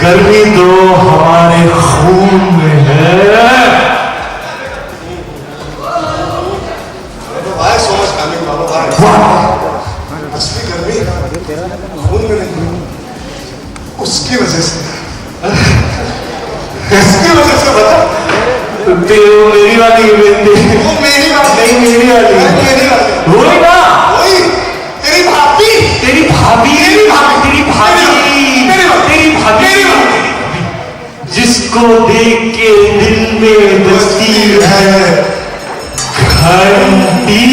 गर्मी तो हमारे खून में है। असली गर्मी खून में नहीं, उसकी वजह से, इसकी वजह से बता। मेरी वाली मेरी वो मेरी बात नहीं, मेरी वाली मेरी बात वही ना, वही तेरी भाभी, तेरी भाभी, तेरी भाभी, तेरी भाभी, तेरी भाभी, जिसको देख के दिल में बजती है घंटी।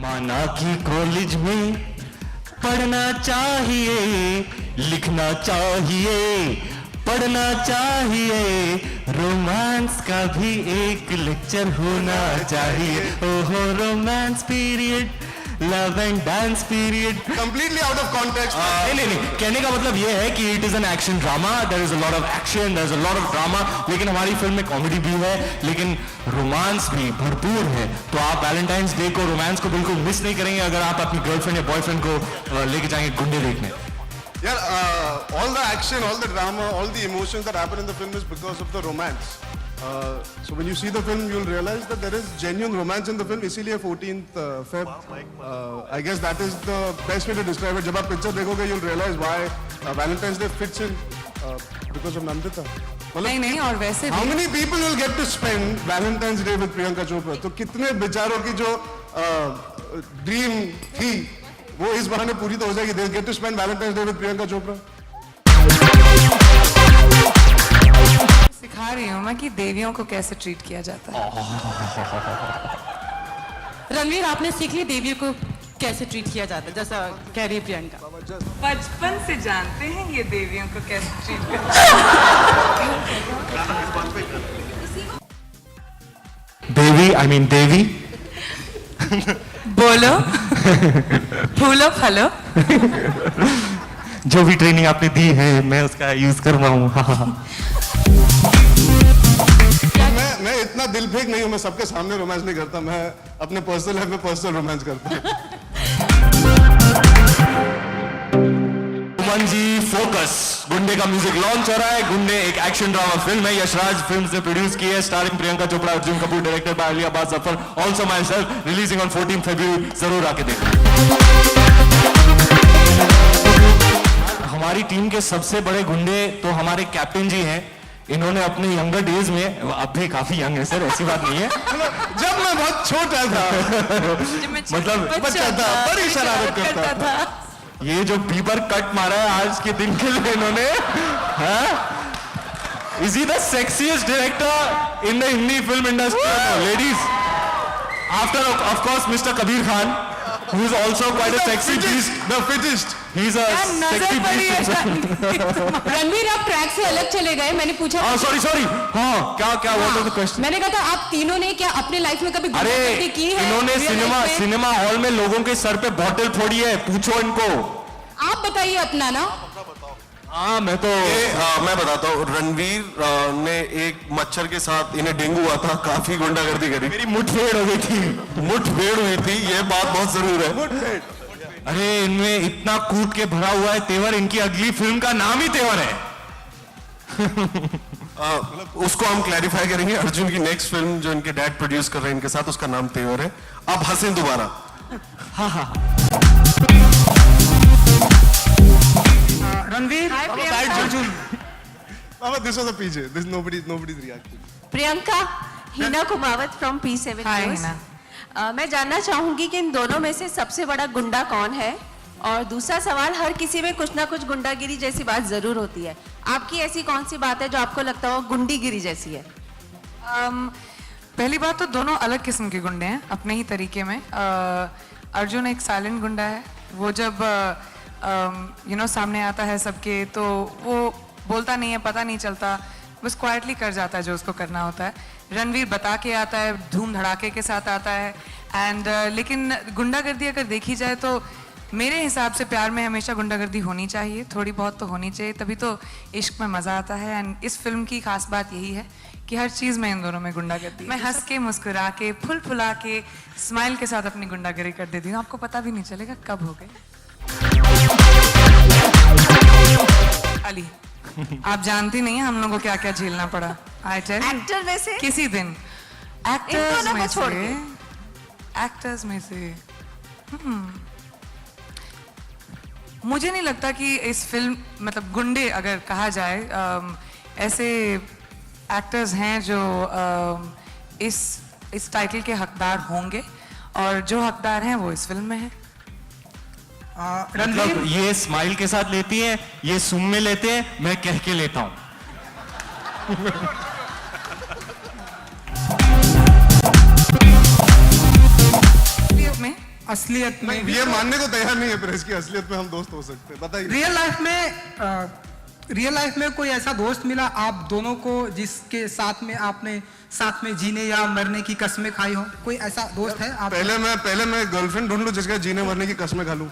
माना कि कॉलेज में पढ़ना चाहिए, लिखना चाहिए, पढ़ना चाहिए, रोमांस का भी एक लेक्चर होना चाहिए। ओहो romance period, love and dance period. Completely out of context. नहीं, कहने का मतलब ये है कि it is an action drama, there is a lot of action, there is a lot of drama, लेकिन हमारी फिल्म में कॉमेडी भी है, लेकिन रोमांस भी भरपूर है। तो आप वैलेंटाइंस डे को, रोमांस को बिल्कुल मिस नहीं करेंगे अगर आप अपनी गर्लफ्रेंड या बॉयफ्रेंड को लेके जाएंगे गुंडे देखने। यार, all the action, all the drama, all the emotions that happen in the film is because of the romance. So when you see the film, you'll realize that there is genuine romance in the film. इसीलिए 14th Feb, I guess that is the best way to describe it. जब आप picture देखोगे, you'll realize why Valentine's Day fits in because of Nandita. नहीं और वैसे How many people will get to spend Valentine's Day with Priyanka Chopra? तो कितने बेचारों की जो ड्रीम थी वो इस बहाने पूरी तो हो जाएगी। They'll get to spend Valentine's Day with Priyanka Chopra. सिखा रही हूँ मैं कि देवियों को कैसे ट्रीट किया जाता है। रणवीर, आपने सीख ली देवियों को कैसे ट्रीट किया जाता है, जैसा कह रही है प्रियंका। बचपन से जानते हैं ये देवियों को कैसे ट्रीट करते देवी, आई मीन देवी। बोलो फूलो फलो। जो भी ट्रेनिंग आपने दी है मैं उसका यूज कर रहा हूँ। मैं इतना दिल फेंक नहीं हूँ, मैं सबके सामने रोमांस नहीं करता, मैं अपने पर्सनल लाइफ में पर्सनल रोमांस करता हूँ। सुमन जी फोकस, गुंडे का म्यूजिक लॉन्च हो रहा है। गुंडे एक एक्शन ड्रामा फिल्म है, यशराज फिल्म से प्रोड्यूस की है, starring Priyanka Chopra, Arjun Kapoor, directed by Ali Abbas Zafar, also my self, releasing on 14 फरवरी। जरूर आके देखें। हमारी टीम के सबसे बड़े गुंडे तो हमारे कैप्टन जी हैं। इन्होंने अपने यंगर डेज में, अब भी काफी यंग है सर, ऐसी बात नहीं है, जब मैं बहुत छोटा था मतलब बच्चा था, बड़ी शरारत करता था। ये जो बीबर कट मारा है आज के दिन के लिए इन्होंने, is he the sexiest director in the Hindi film industry? Ladies, after of course mister Kabir Khan, who is also quite a sexy beast, the fittest. He's a sexy beast. Ranveer, आप ट्रैक से अलग चले गए। मैंने पूछा, sorry, हाँ, क्या what was the question? मैंने कहा था आप तीनों ने क्या अपने लाइफ में कभी गुंडागर्दी की है? इन्होंने सिनेमा हॉल में लोगों के सर पे बॉटल फोड़ी है, पूछो इनको। आप बताइए अपना ना। हाँ, मैं तो मैं बताता हूँ। रणवीर ने एक मच्छर के साथ, इन्हें डेंगू हुआ था, काफी गुंडागर्दी करी, मेरी मुठभेड़ हो गई थी, मुठभेड़ हुई थी, ये बात बहुत जरूर है। अरे इनमें इतना कूट के भरा हुआ है तेवर, इनकी अगली फिल्म का नाम ही तेवर है। उसको हम क्लैरिफाई करेंगे। अर्जुन की नेक्स्ट फिल्म जो इनके डैड प्रोड्यूस कर रहे हैं इनके साथ, उसका नाम तेवर है। अब हंसें दोबारा। हाँ। Ranveer, This was a PJ. This nobody's reacting. Priyanka, Hina Kumawat from P7 News। मैं जानना चाहूंगी कि इन दोनों में से सबसे बड़ा गुंडा कौन है? और दूसरा सवाल, हर किसी में कुछ ना कुछ गुंडागिरी जैसी बात जरूर होती है, आपकी ऐसी कौन सी बात है जो आपको लगता हो गुंडीगिरी जैसी है? पहली बात तो दोनों अलग किस्म के गुंडे हैं अपने ही तरीके में। अर्जुन एक साइलेंट गुंडा है, वो जब सामने आता है सबके तो वो बोलता नहीं है, पता नहीं चलता, बस क्वाइटली कर जाता है जो उसको करना होता है। रणवीर बता के आता है, धूम धड़ाके के साथ आता है एंड लेकिन गुंडागर्दी अगर देखी जाए तो मेरे हिसाब से प्यार में हमेशा गुंडागर्दी होनी चाहिए, थोड़ी बहुत तो होनी चाहिए, तभी तो इश्क में मज़ा आता है। एंड इस फिल्म की खास बात यही है कि हर चीज़ में इन दोनों में गुंडागर्दी। मैं हंस के, मुस्कुरा के, फुल फुला के, स्माइल के साथ अपनी गुंडागर्दी कर देती हूँ, आपको पता भी नहीं चलेगा कब हो गई। अली, आप जानती नहीं है हम लोगों को क्या क्या झेलना पड़ा। आई टेल यू, एक्टर में से किसी दिन दोनों को छोड़ के। एक्टर्स में से मुझे नहीं लगता कि इस फिल्म मतलब गुंडे अगर कहा जाए ऐसे एक्टर्स हैं जो इस टाइटल के हकदार होंगे, और जो हकदार हैं वो इस फिल्म में हैं। मतलब ये स्माइल के साथ लेती है, ये सुम में लेते हैं, मैं कह के लेता हूं। असलियत में नहीं, ये मानने को तैयार नहीं है प्रेस की असलियत में हम दोस्त हो सकते हैं, बताइए। रियल लाइफ में कोई ऐसा दोस्त मिला आप दोनों को जिसके साथ में आपने साथ में जीने या मरने की कस्में खाई हो? कोई ऐसा दोस्त है आप? पहले मैं गर्लफ्रेंड ढूंढ लूं जिसके जीने मरने की कस्में खा लूं।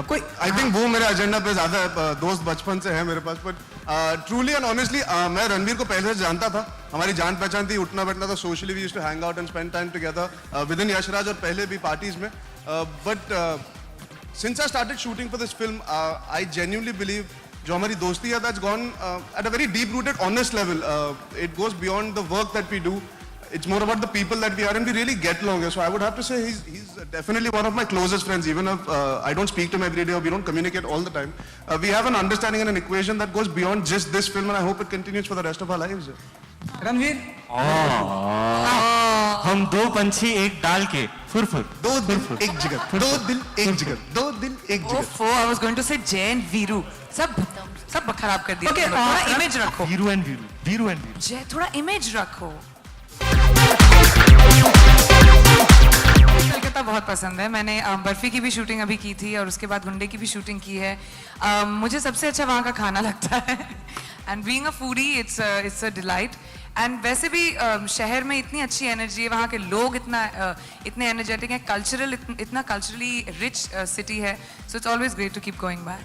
कोई आई थिंक वो मेरे एजेंडा पे ज्यादा है। दोस्त बचपन से है मेरे पास, बट ट्रूली एंड ऑनेस्टली मैं रणवीर को पहले से जानता था, हमारी जान पहचान थी, उठना बैठना था, socially we used to hang out and spend time together with in Yashraj और पहले भी पार्टीज में। But since I started shooting for this film I genuinely believe जो हमारी दोस्ती है that's gone at a very deep rooted honest level. It goes beyond the work that we do, it's more about the people that we are and we really get along. So I would have to say he's definitely one of my closest friends, even if I don't speak to him every day or we don't communicate all the time. We have an understanding and an equation that goes beyond just this film, and I hope it continues for the rest of our lives. Ranveer, हम दो पंछी एक डाल के फुर दो दिल एक जिगर, दो दिल एक जिगर, दो दिल एक जिगर। ओफो, I was going to say जय एंड वीरू, सब खराब कर दिया। Okay, थोड़ा इमेज रखो। वीरू एंड वीरू जय, थोड़ा इमेज रखो। कलकत्ता बहुत पसंद है। मैंने बर्फी की भी शूटिंग अभी की थी और उसके बाद गुंडे की भी शूटिंग की है। मुझे सबसे अच्छा वहाँ का खाना लगता है and being a foodie it's a delight. And वैसे भी शहर में इतनी अच्छी एनर्जी है, वहाँ के लोग इतने एनर्जेटिक हैं, इतना कल्चरली रिच सिटी है, so it's always great to keep going back.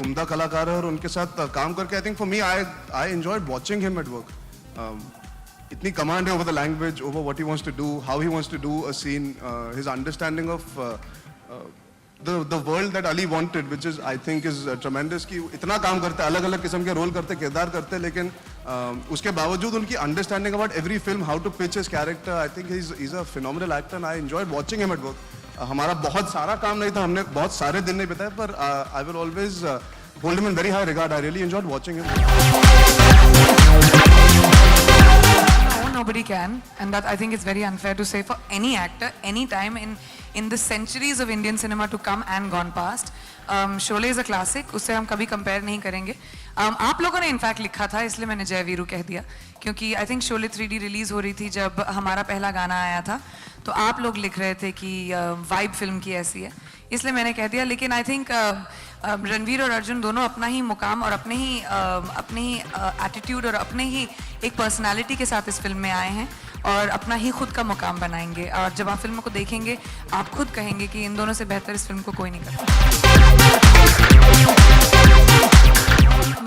उम्दा कलाकार है और उनके साथ काम करके I think for me I enjoyed watching him at work. इतनी कमांड है over the language, over what he wants to do, how he wants to do a scene, his understanding of the world that Ali wanted, which is I think is tremendous। कि इतना काम करते हैं, अलग अलग किस्म के रोल करते, किरदार करते, लेकिन उसके बावजूद उनकी understanding about every film, how to pitch his character, I think he is a phenomenal actor and I enjoyed watching him at work. हमारा बहुत सारा काम नहीं था, हमने बहुत सारे दिन नहीं बिताए, पर आई will always hold him in very high regard. I really enjoyed watching him. Nobody can, and that I think it's very unfair to say for any actor, any time in the centuries of Indian cinema to come and gone past. Sholay is a classic, उससे हम कभी compare नहीं करेंगे। आप लोगों ने in fact लिखा था, इसलिए मैंने जय वीरू कह दिया, क्योंकि I think Sholay 3D release हो रही थी जब हमारा पहला गाना आया था, तो आप लोग लिख रहे थे कि वाइब फिल्म की ऐसी है, इसलिए मैंने कह दिया। लेकिन आई थिंक रणवीर और अर्जुन दोनों अपना ही मुकाम और अपने ही एटीट्यूड और अपने ही एक पर्सनालिटी के साथ इस फिल्म में आए हैं और अपना ही खुद का मुकाम बनाएंगे, और जब आप फिल्म को देखेंगे आप खुद कहेंगे कि इन दोनों से बेहतर इस फिल्म को कोई नहीं करता।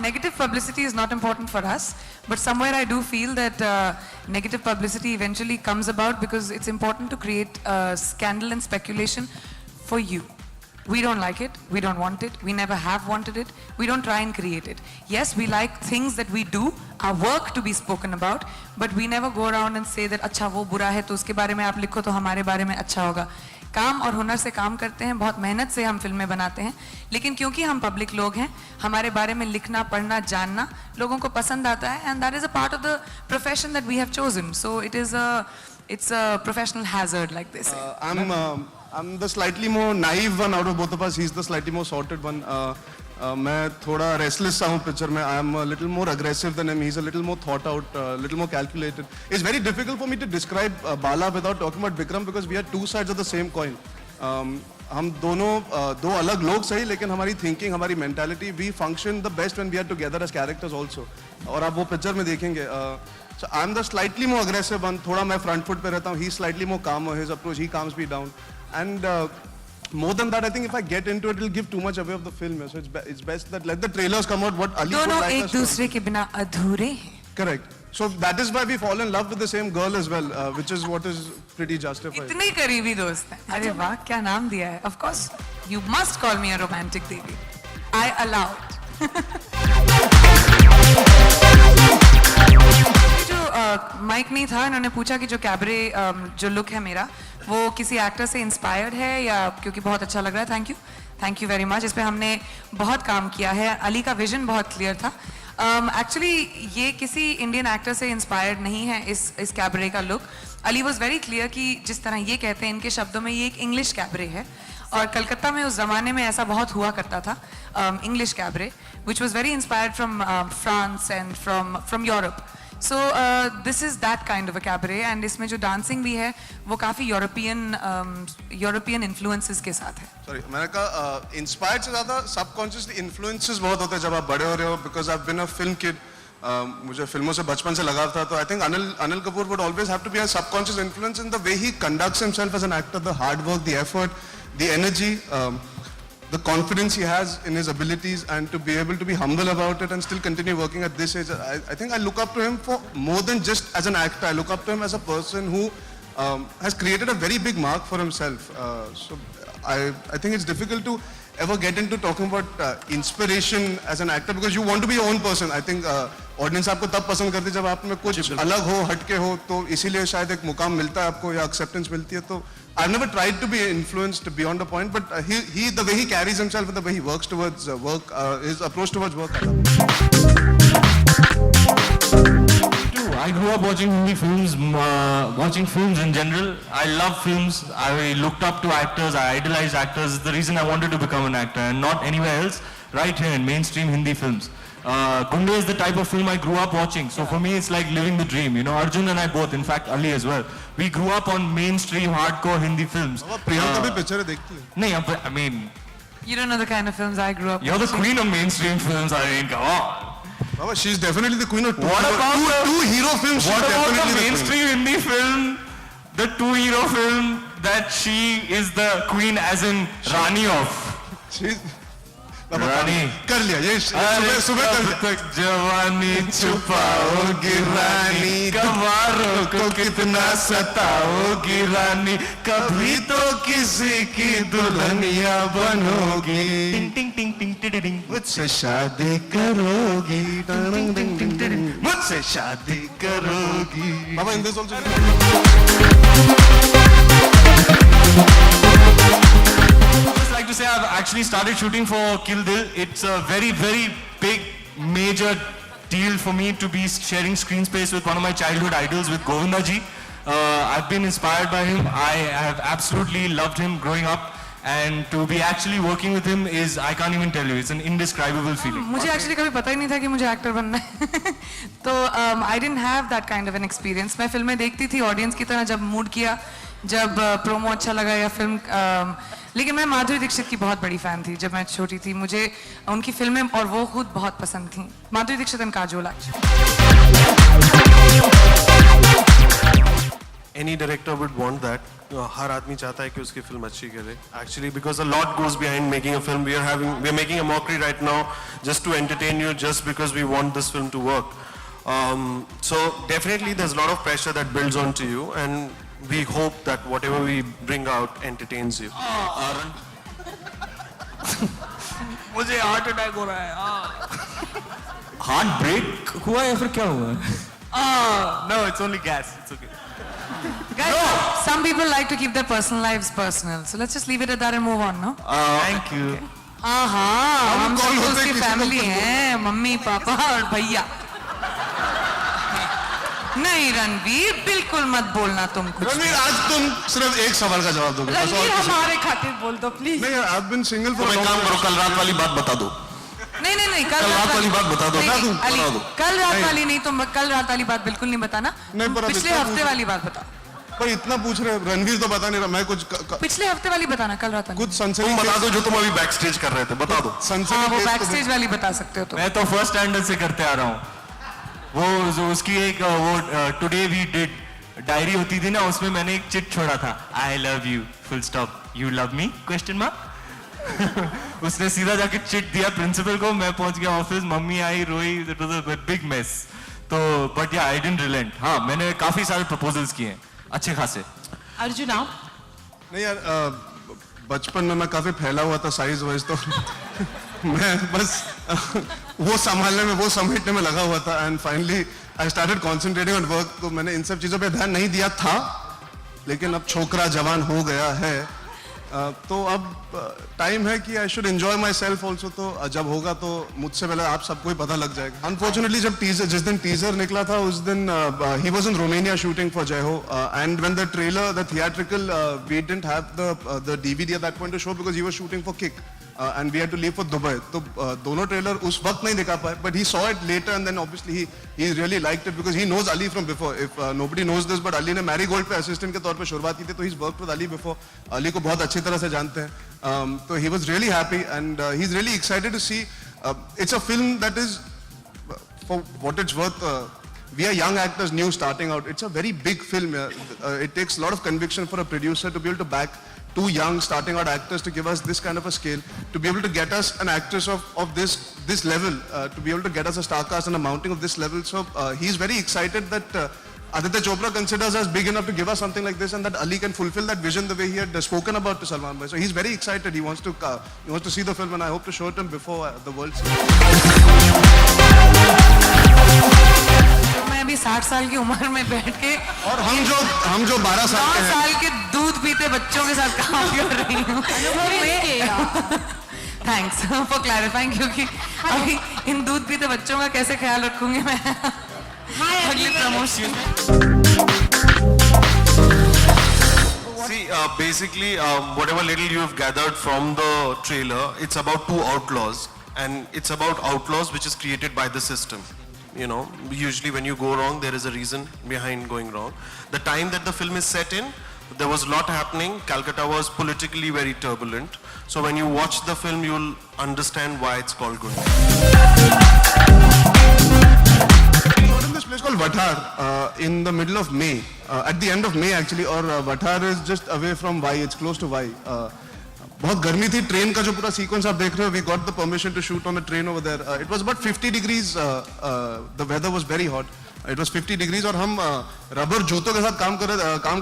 Negative publicity is not important for us, but somewhere I do feel that negative publicity eventually comes about because it's important to create scandal and speculation for you. We don't like it, we don't want it, we never have wanted it, we don't try and create it. Yes, we like things that we do, our work to be spoken about, but we never go around and say that अच्छा वो बुरा है तो उसके बारे में आप लिखो तो हमारे बारे में अच्छा होगा। काम और हुनर से काम करते हैं, बहुत मेहनत से हम फिल्में बनाते हैं, लेकिन क्योंकि हम पब्लिक लोग हैं, हमारे बारे में लिखना, पढ़ना, जानना लोगों को पसंद आता है, and that is a part of the profession that we have chosen. So it's a professional hazard, like they say. I'm the slightly more naive one out of both of us. He's the slightly more sorted one. मैं थोड़ा restless सा हूँ picture में. I am little more aggressive than him. He is a little more thought out, little more calculated. It's very difficult for me to describe Bala without talking about Vikram because we are two sides of the same coin. हम दोनों दो अलग लोग सही, लेकिन हमारी thinking, हमारी mentality, we function the best when we are together as characters also. और आप वो पिक्चर में देखेंगे. So I'm the slightly more aggressive one. थोड़ा मैं front foot पे रहता हूँ. He's slightly more calmer. His approach, he calms me down. And more than that, I think if I get into it, it'll give too much away of the film. So it's best that let the trailers come out. What Ali would दोनों like एक us to. दूसरे के बिना अधूरे हैं. Correct. So that is why we fall in love with the same girl as well, which is what is pretty justified. इतने करीबी दोस्त हैं. अरे वाह, क्या नाम दिया है. Of course, you must call me a romantic Devi. I allow it. जो माइक नहीं था, इन्होंने पूछा कि जो कैबरे जो लुक है मेरा, वो किसी एक्टर से इंस्पायर्ड है या क्योंकि बहुत अच्छा लग रहा है. Thank you very much. इस पे हमने बहुत काम किया है. अली का विजन बहुत क्लियर था. एक्चुअली ये किसी इंडियन एक्टर से इंस्पायर्ड नहीं है इस कैबरे का look. Ali was very clear कि जिस तरह ये कहते हैं इनके शब्दों में, ये एक इंग्लिश कैबरे है. और कलकत्ता में उस ज़माने में ऐसा बहुत हुआ करता था, English cabaret, which was very inspired from France and from Europe. So this is that kind of a cabaret. And इसमें जो डांसिंग भी है वो काफ़ी यूरोपियन इन्फ्लुएंसेस के साथ है. सॉरी, मैंने कहा इंस्पायर्ड से ज़्यादा सबकॉन्शियसली इन्फ्लुएंसेस बहुत होते हैं जब आप बड़े हो रहे हो. Because I have been a film kid. मुझे फिल्मों से बचपन से लगाव था. तो I think Anil Kapoor would always have to be a subconscious influence in the way he conducts himself as an actor. The hard work, the effort, the energy, the confidence he has in his abilities, and to be able to be humble about it and still continue working at this age. I think I look up to him for more than just as an actor. I look up to him as a person who has created a very big mark for himself. So I think it's difficult to ever get into talking about inspiration as an actor because you want to be your own person. I think audience आपको तब पसंद करती है जब आप में कुछ अलग हो, हटके हो. तो इसीलिए शायद एक मुकाम मिलता है आपको या acceptance मिलती है. तो I've never tried to be influenced beyond a point, but he the way he carries himself and the way he works towards work, his approach towards work. I grew up watching Hindi films, watching films in general. I love films. I looked up to actors. I idolized actors. It's the reason I wanted to become an actor and not anywhere else. Right here in mainstream Hindi films. Gunde is the type of film I grew up watching. So for me, it's like living the dream. You know, Arjun and I both. In fact, Ali as well. We grew up on mainstream hardcore Hindi films. Priyanka भी picture देखती है. नहीं, I mean, You don't know the kind of films I grew up you're the watching. queen of mainstream films. I mean, come on. Baba, she's definitely the queen of two. What about two hero films? What She's about the definitely the queen. mainstream Hindi film, the two-hero film that she is the queen as in Rani of? She's रानी. कर लिया ये सुबह कर लिया. तक जवानी छुपाओगी रानी, गवारों को कितना सताओगी रानी, कभी तो किसी की दुल्हनिया बनोगी. टिंग टिंग टिंग टिंग टिंग टिंग. मुझसे शादी करोगी, टिंग टिंग टिंग टिंग. मुझसे शादी करोगी. Baba, in this also. Just like to say, I've actually started shooting for Kill Dil. It's a very, very big, major deal for me to be sharing screen space with one of my childhood idols, with Govinda ji. I've been inspired by him. I have absolutely loved him growing up. And to be actually working with him is, I can't even tell you, it's an indescribable feeling. मुझे actually कभी पता ही नहीं था कि मुझे actor बनना है. तो I didn't have that kind of an experience. मैं फिल्में देखती थी ऑडियंस की तरह, जब मूड किया, जब प्रोमो अच्छा लगा या फिल्म. लेकिन मैं माधुरी दीक्षित की बहुत बड़ी फ़ैन थी जब मैं छोटी थी. मुझे उनकी फिल्में और वो खुद बहुत पसंद थी. Madhuri Dixit and Kajol. Any director would want that. हर आदमी चाहता है कि उसकी फिल्म अच्छी करे. Actually, because a lot goes behind making a film. We are making a mockery right now just to entertain you, just because we want this film to work. So definitely there's a lot of pressure that builds onto you, and we hope that whatever we bring out entertains you. मुझे heart attack हो रहा है. Heart break हुआ या फिर क्या हुआ? No, it's only gas. It's okay. Guys, some people like to keep their personal lives personal. So let's just leave it at that and move on, no? Thank you. हाँ, हम कौन सब होते उसकी किसी फैमिली हैं, मम्मी पापा और भैया. नहीं रणवीर, बिल्कुल मत बोलना तुम कुछ. रणवीर, आज तुम सिर्फ एक सवाल का जवाब दोगे. रणवीर हमारे खातिर बोल दो प्लीज. नहीं यार, I've been single for तुम a एक long काम time. करो, कल रात वाली बात बता दो. नहीं कल कल रात वाली बात बता दो, नहीं, बता दूं, अली, बता दो। कल रात वाली नहीं, तुम कल रात वाली बात बिल्कुल नहीं बताना, नहीं, पर अब पिछले इतना हफ्ते पूछ- वाली बात बता, पर इतना पूछ रहे रणवीर तो बता नहीं रहा, मैं कुछ पिछले हफ्ते वाली बताना, कल रात वाली। कुछ सनसनी तुम बता दो जो तुम अभी बैक स्टेज कर रहे थे, बता दो। हाँ, वो बैक स्टेज वाली बता सकते हो तुम। मैं तो फर्स्ट स्टैंडर्ड से करते आ रहा हूँ। वो जो उसकी एक वो टुडे वी डिड डायरी होती थी ना, उसमें मैंने एक चिट छोड़ा था, I love you full stop you love me question mark. उसने सीधा जाके चिट दिया प्रिंसिपल को, मैं पहुंच गया ऑफिस, मम्मी आई रोई, it was a big mess. तो बट या आई डिडंट रिलेंट। हाँ, मैंने काफी सारे प्रपोजल्स किए हैं अच्छे खासे। अर्जुन आप नहीं यार, बचपन में मैं काफी फैला हुआ था साइज वाइज, तो मैं बस वो संभालने में, वो समेटने में लगा हुआ था, and finally I started concentrating on work. तो मैंने इन सब चीजों पे ध्यान नहीं दिया था, लेकिन अब छोकरा जवान हो गया है, तो अब टाइम है कि I should enjoy my self also. तो जब होगा तो मुझसे पहले आप सबको ही पता लग जाएगा। अनफॉर्चुनेटली जब टीजर, जिस दिन टीजर निकला था उस दिन he was in Romania shooting for Jai Ho, and when the trailer, the theatrical, we didn't have the DVD at that point to show because he was shooting for Kick, and we had to leave for Dubai. तो दोनों trailer उस वक्त नहीं दिखा पाए, but he saw it later and then obviously he really liked it because he knows Ali from before. If nobody knows this, but Ali ने marigold पे assistant के तौर पे शुरुआत की थी, तो he's worked with Ali before. Ali को बहुत अच्छी तरह से जानते हैं, तो he was really happy and he's really excited to see. It's a film that is, for what it's worth, we are young actors, new starting out. It's a very big film. It takes a lot of conviction for a producer to be able to back two young starting out actors to give us this kind of a scale, to be able to get us an actress of this level, to be able to get us a star cast and a mounting of this level. So he's very excited that Aditya Chopra considers us big enough to give us something like this, and that Ali can fulfill that vision the way he had spoken about to Salman Bhai. So he's very excited. He wants to see the film, and I hope to show it to him before the world sees it. मैं अभी 60 साल की उम्र में बैठ के और हम जो 12 साल 9 के हैं, साल के दूध पीते बच्चों के साथ काम कर रही हूँ। थैंक्स फॉर क्लैरिफाइंग, क्योंकि अभी इन दूध पीते बच्चों का कैसे ख्याल रखूंगी मैं अगले promotion. See, basically, whatever little you have gathered from the trailer, it's about two outlaws, and it's about outlaws which is created by the system. You know, usually when you go wrong, there is a reason behind going wrong. The time that the film is set in, there was a lot happening. Calcutta was politically very turbulent. So when you watch the film, you'll understand why it's called Good. in this place called Vathar in the middle of May, at the end of May actually, or Vathar is just away from Vai, it's close to Vai. बहुत गर्मी थी, train का जो पूरा sequence आप देख रहे हो, we got the permission to shoot on the train over there. It was about 50 degrees, the weather was very hot, it was 50 degrees, और हम रबर जूतों के साथ काम कर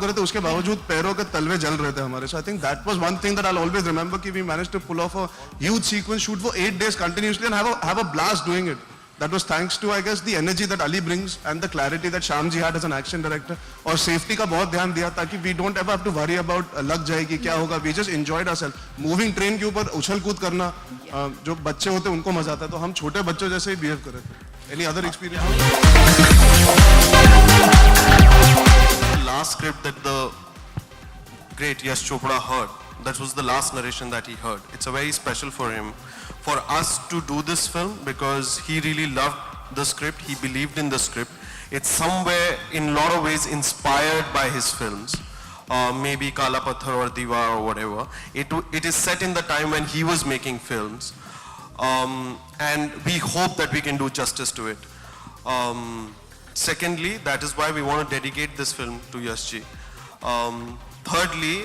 रहे थे, उसके बावजूद पैरों के तलवे जल रहे थे हमारे. So I think that was one thing that I will always remember, कि we managed to pull off a huge sequence, shoot for 8 days continuously and have a blast doing it. That was thanks to, I guess, the energy that Ali brings and the clarity that Shyamji had as an action director. और safety का बहुत ध्यान दिया, ताकि we don't ever have to worry about लग जाएगी क्या होगा. We just enjoyed ourselves. Moving train के ऊपर उछल कूद करना, जो बच्चे होते हैं उनको मजा आता है, तो हम छोटे बच्चों जैसे ही behave कर रहे थे. Any other experience? The last script that the great Yash Chopra heard, that was the last narration that he heard. It's a very special for him, for us to do this film, because he really loved the script, he believed in the script. It's somewhere in a lot of ways inspired by his films, maybe Kala Patthar or Diwar or whatever. It is set in the time when he was making films, and we hope that we can do justice to it. Secondly, that is why we want to dedicate this film to Yash ji. Thirdly,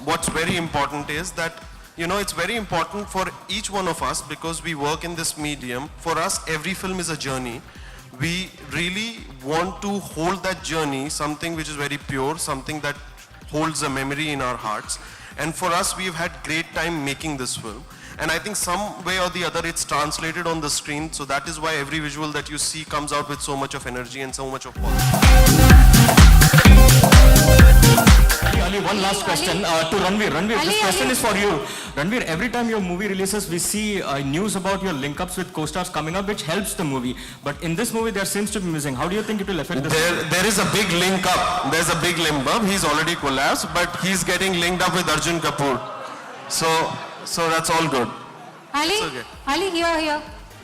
what's very important is that, you know, it's very important for each one of us, because we work in this medium. For us, every film is a journey. We really want to hold that journey, something which is very pure, something that holds a memory in our hearts. And for us, we've had great time making this film. And I think some way or the other, it's translated on the screen. So that is why every visual that you see comes out with so much of energy and so much of positivity. Ali, one last question to Ranveer. Ranveer, this question is for you. Ranveer, every time your movie releases, we see news about your link-ups with co-stars coming up, which helps the movie. But in this movie, there seems to be missing. How do you think it will affect this? There is a big link up. There's a big link up. He's already collapsed, but he's getting linked up with Arjun Kapoor. So that's all good. Ali, okay. Ali, here.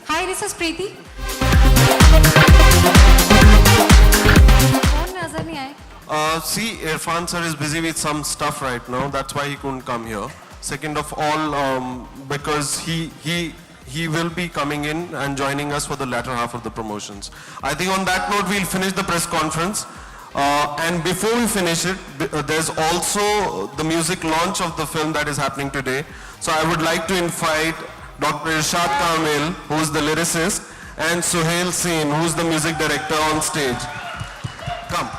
Hi, this is Preeti. कौन नजर नहीं आए? See, Irfan sir is busy with some stuff right now. That's why he couldn't come here. Second of all, because he will be coming in and joining us for the latter half of the promotions. I think on that note, we'll finish the press conference. And before we finish it, there's also the music launch of the film that is happening today. So I would like to invite Dr. Irshad Kamil, who's the lyricist, and Suhail Sen, who's the music director on stage. Come.